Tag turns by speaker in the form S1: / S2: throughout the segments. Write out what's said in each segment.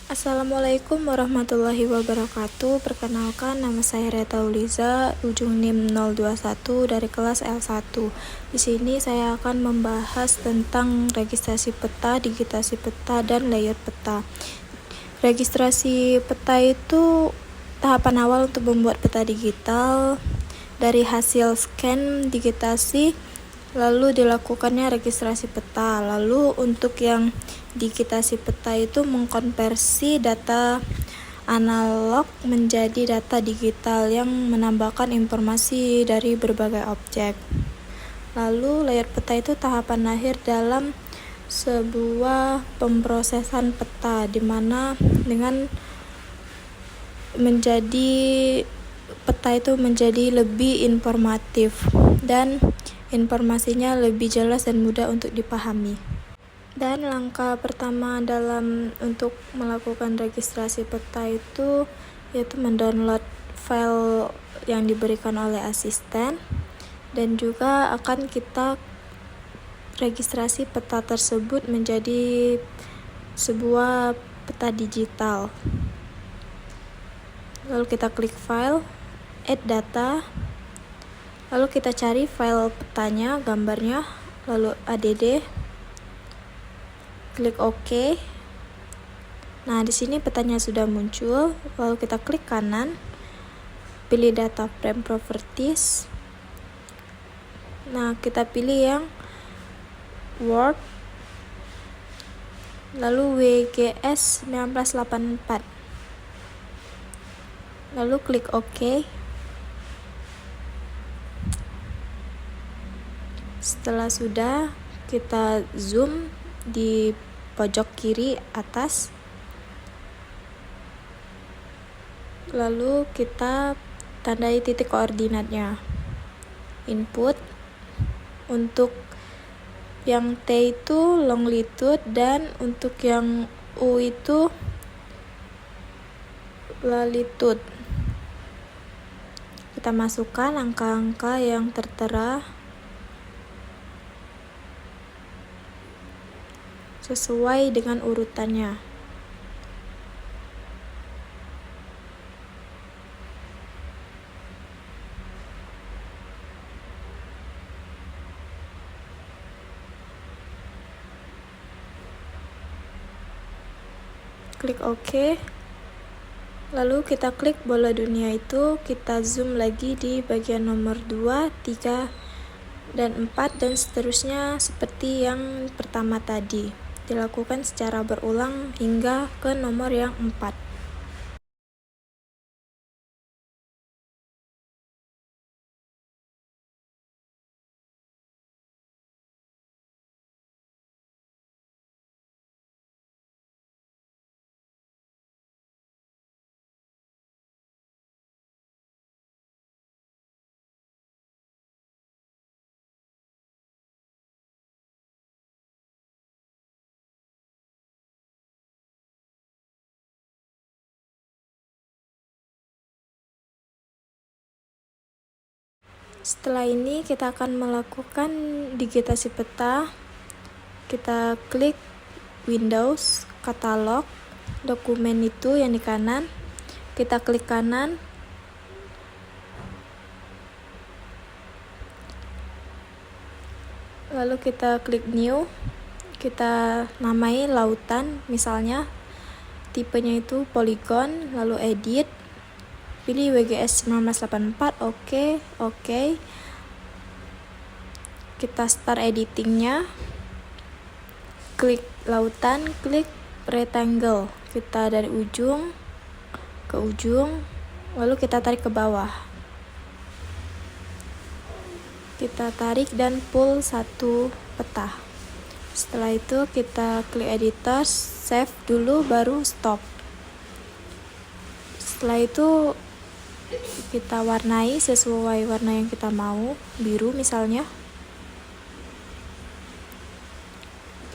S1: Assalamualaikum warahmatullahi wabarakatuh. Perkenalkan, nama saya Reta Uliza, ujung NIM 021 dari kelas L1. Di sini saya akan membahas tentang registrasi peta, digitasi peta, dan layer peta. Registrasi peta itu tahapan awal untuk membuat peta digital. Dari hasil scan, digitasi, lalu dilakukannya registrasi peta. Lalu untuk yang digitasi peta itu mengkonversi data analog menjadi data digital yang menambahkan informasi dari berbagai objek. Lalu layer peta itu tahapan akhir dalam sebuah pemrosesan peta, di mana dengan menjadi peta itu menjadi lebih informatif dan informasinya lebih jelas dan mudah untuk dipahami. Dan langkah pertama untuk melakukan registrasi peta itu yaitu mendownload file yang diberikan oleh asisten, dan juga akan kita registrasi peta tersebut menjadi sebuah peta digital. Lalu kita klik file, add data, lalu kita cari file petanya, gambarnya, lalu add, klik OK. Nah, di sini petanya sudah muncul. Lalu kita klik kanan, pilih data frame properties. Nah, kita pilih yang Word, lalu WGS 1984. Lalu klik OK. Setelah sudah, kita zoom di pojok kiri atas, lalu kita tandai titik koordinatnya. Input untuk yang T itu longitude, dan untuk yang U itu latitude. Kita masukkan angka-angka yang tertera sesuai dengan urutannya. Klik OK. Lalu kita klik bola dunia itu, kita zoom lagi di bagian nomor 2, 3, dan 4, dan seterusnya seperti yang pertama tadi. Dilakukan secara berulang hingga ke nomor yang 4. Setelah ini kita akan melakukan digitasi peta. Kita klik Windows, katalog, dokumen itu yang di kanan. Kita klik kanan. Lalu kita klik New. Kita namai lautan, misalnya tipenya itu polygon, lalu edit. Pilih WGS 1984, OK. Kita start editingnya. Klik lautan, klik rectangle. Kita dari ujung ke ujung, lalu kita tarik ke bawah. Kita tarik dan pull satu peta. Setelah itu kita klik editor, save dulu, baru stop. Setelah itu kita warnai sesuai warna yang kita mau, biru misalnya.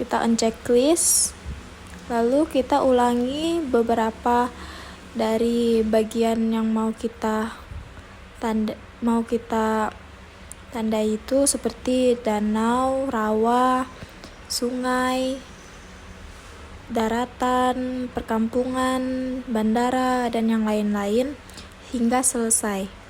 S1: Kita unchecklist, lalu kita ulangi beberapa dari bagian yang mau kita tandai itu, seperti danau, rawa, sungai, daratan, perkampungan, bandara, dan yang lain-lain hingga selesai.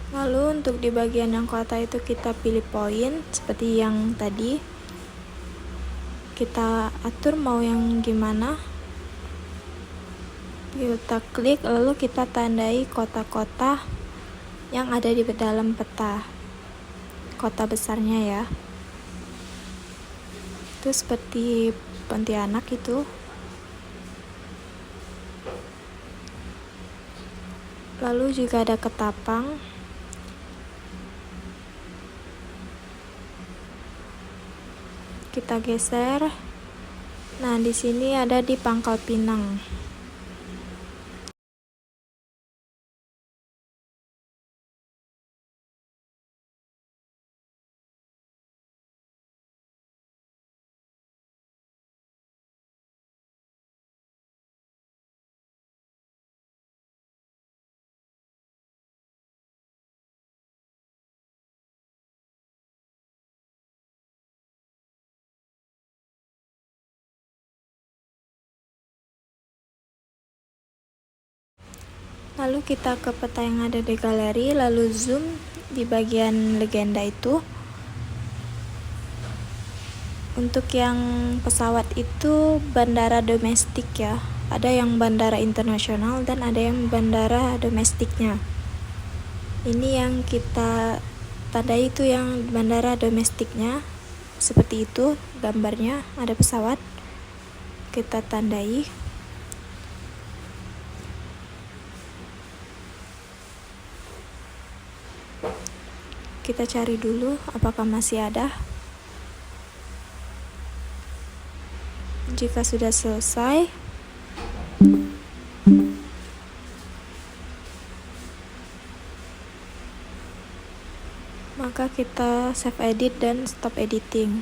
S1: Lalu untuk di bagian yang kota itu kita pilih poin seperti yang tadi. Kita atur mau yang gimana. Kita klik lalu kita tandai kota-kota yang ada di dalam peta. Kota besarnya ya. Itu seperti Pontianak itu. Lalu juga ada Ketapang. Kita geser. Nah, di sini ada di Pangkal Pinang. Lalu kita ke peta yang ada di galeri, lalu zoom di bagian legenda itu. Untuk yang pesawat itu bandara domestik ya. Ada yang bandara internasional dan ada yang bandara domestiknya. Ini yang kita tandai itu yang bandara domestiknya. Seperti itu gambarnya, ada pesawat. Kita tandai. Kita cari dulu apakah masih ada. Jika sudah selesai, maka kita save edit dan stop editing.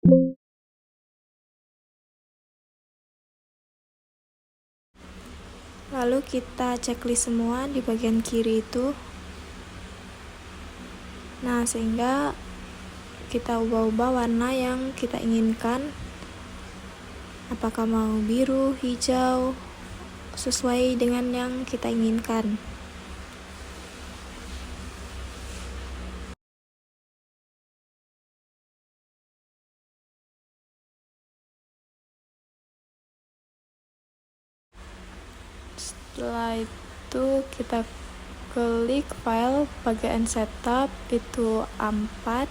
S1: Lalu kita checklist semua di bagian kiri itu. Nah, sehingga kita ubah-ubah warna yang kita inginkan. Apakah mau biru, hijau, sesuai dengan yang kita inginkan. Setelah itu kita klik file bagian setup, itu A4,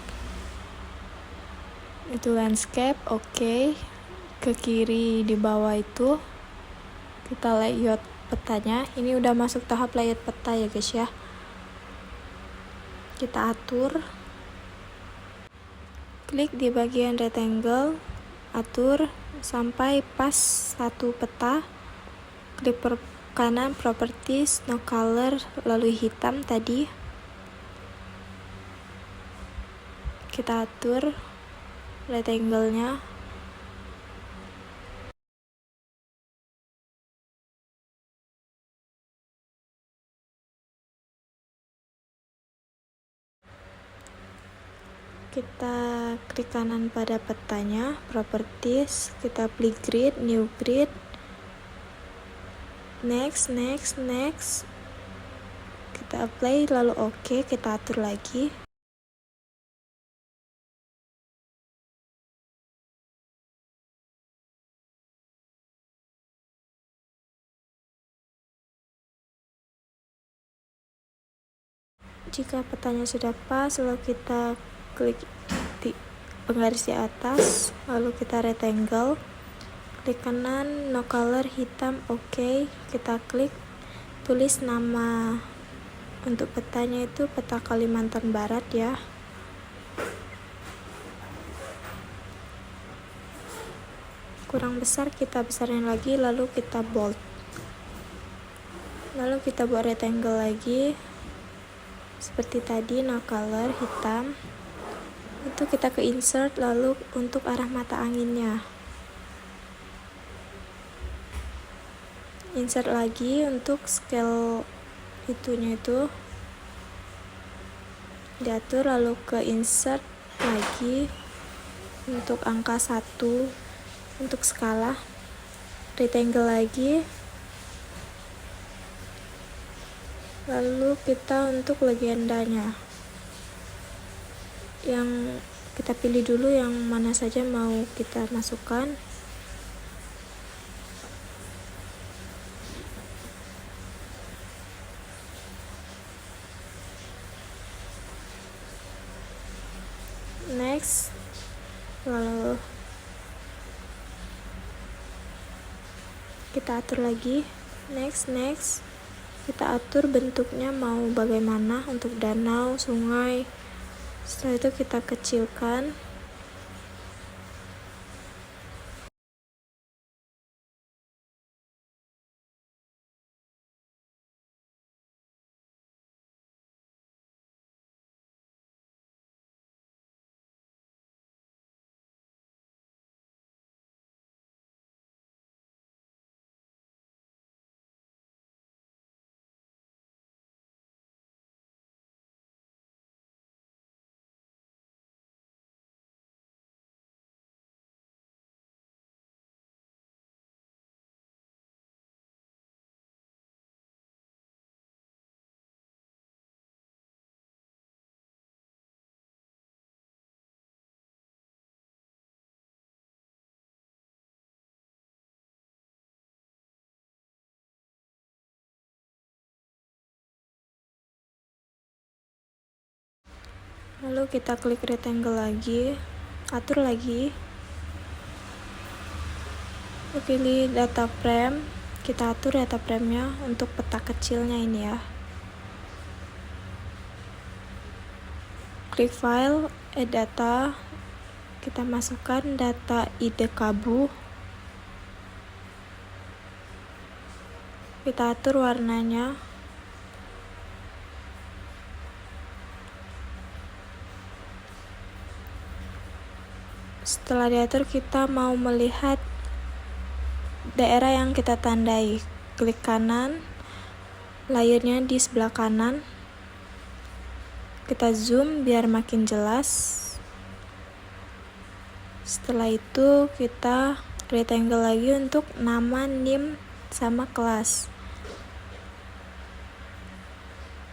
S1: itu landscape, oke. Ke kiri di bawah itu kita layout petanya. Ini udah masuk tahap layout peta ya guys ya. Kita atur, klik di bagian rectangle, atur sampai pas satu peta, klik kanan properties, no color, lalu hitam tadi. Kita atur rectangle-nya. Kita klik kanan pada petanya, properties, kita pilih grid, new grid, next, kita apply, lalu oke, kita atur lagi. Jika petanya sudah pas, lalu kita klik di penggaris di atas, lalu kita rectangle, klik kanan, no color, hitam, oke. Kita klik, tulis nama untuk petanya itu peta Kalimantan Barat ya. Kurang besar, kita besarin lagi, lalu kita bold. Lalu kita buat rectangle lagi seperti tadi, no color, hitam. Itu kita ke insert, lalu untuk arah mata anginnya insert lagi, untuk scale itunya itu diatur, lalu ke insert lagi untuk angka 1 untuk skala, rectangle lagi, lalu kita untuk legendanya yang kita pilih dulu yang mana saja mau kita masukkan. Next, lalu kita atur lagi, next, kita atur bentuknya mau bagaimana, untuk danau, sungai. Setelah itu kita kecilkan. Lalu kita klik rectangle lagi, atur lagi, pilih data frame, kita atur data frame-nya untuk peta kecilnya ini ya. Klik file, add data, kita masukkan data ide kabu, kita atur warnanya. Setelah diatur, kita mau melihat daerah yang kita tandai. Klik kanan, layernya di sebelah kanan. Kita zoom biar makin jelas. Setelah itu kita rectangle lagi untuk nama, NIM, sama kelas.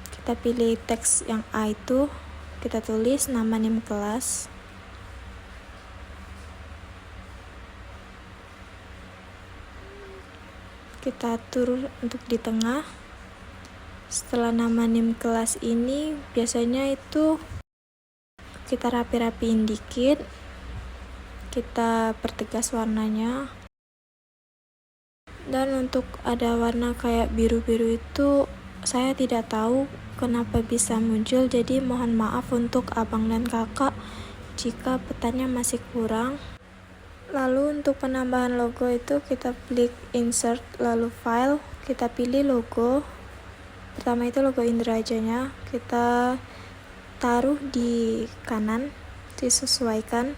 S1: Kita pilih teks yang A itu, kita tulis nama, NIM, kelas. Kita atur untuk di tengah. Setelah nama, NIM, kelas ini biasanya itu kita rapi-rapiin dikit, kita pertegas warnanya. Dan untuk ada warna kayak biru-biru itu saya tidak tahu kenapa bisa muncul, jadi mohon maaf untuk abang dan kakak jika petanya masih kurang. Lalu untuk penambahan logo itu kita klik insert, lalu file, kita pilih logo. Pertama itu logo Indrajanya, kita taruh di kanan, disesuaikan.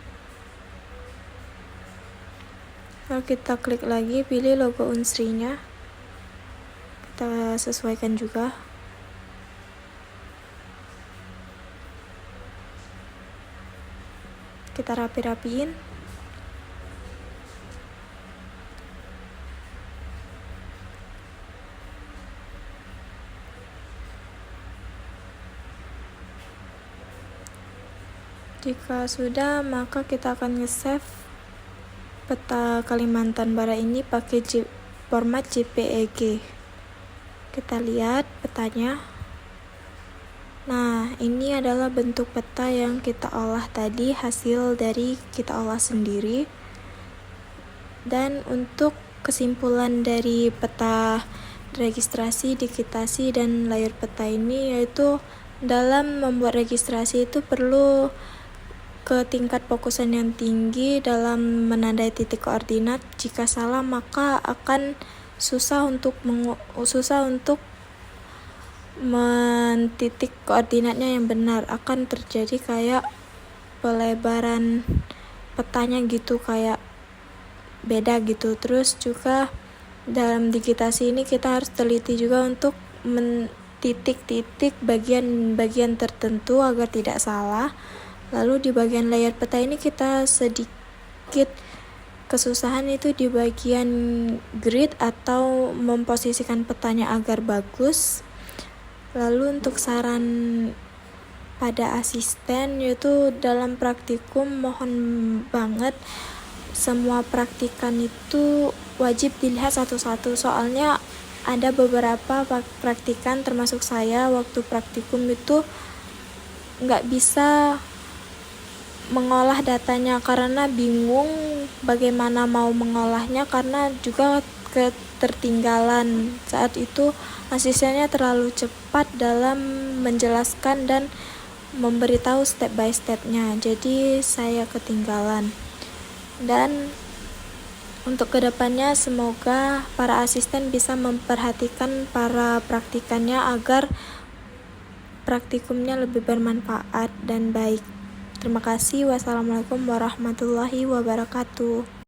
S1: Lalu kita klik lagi, pilih logo Unsrinya, kita sesuaikan juga. Kita rapi-rapiin. Jika sudah, maka kita akan nge-save peta Kalimantan Barat ini pakai format JPEG. Kita lihat petanya. Nah, ini adalah bentuk peta yang kita olah tadi, hasil dari kita olah sendiri. Dan untuk kesimpulan dari peta registrasi, digitasi, dan layar peta ini yaitu dalam membuat registrasi itu perlu ke tingkat fokusan yang tinggi dalam menandai titik koordinat. Jika salah maka akan susah untuk mentitik koordinatnya yang benar, akan terjadi kayak pelebaran petanya gitu, kayak beda gitu. Terus juga dalam digitasi ini kita harus teliti juga untuk mentitik-titik bagian-bagian tertentu agar tidak salah. Lalu di bagian layar peta ini kita sedikit kesusahan itu di bagian grid atau memposisikan petanya agar bagus. Lalu untuk saran pada asisten yaitu dalam praktikum mohon banget semua praktikan itu wajib dilihat satu-satu, soalnya ada beberapa praktikan termasuk saya waktu praktikum itu nggak bisa mengolah datanya karena bingung bagaimana mau mengolahnya, karena juga ketertinggalan saat itu asistennya terlalu cepat dalam menjelaskan dan memberitahu step by stepnya, jadi saya ketinggalan. Dan untuk kedepannya semoga para asisten bisa memperhatikan para praktikannya agar praktikumnya lebih bermanfaat dan baik. Terima kasih. Wassalamualaikum warahmatullahi wabarakatuh.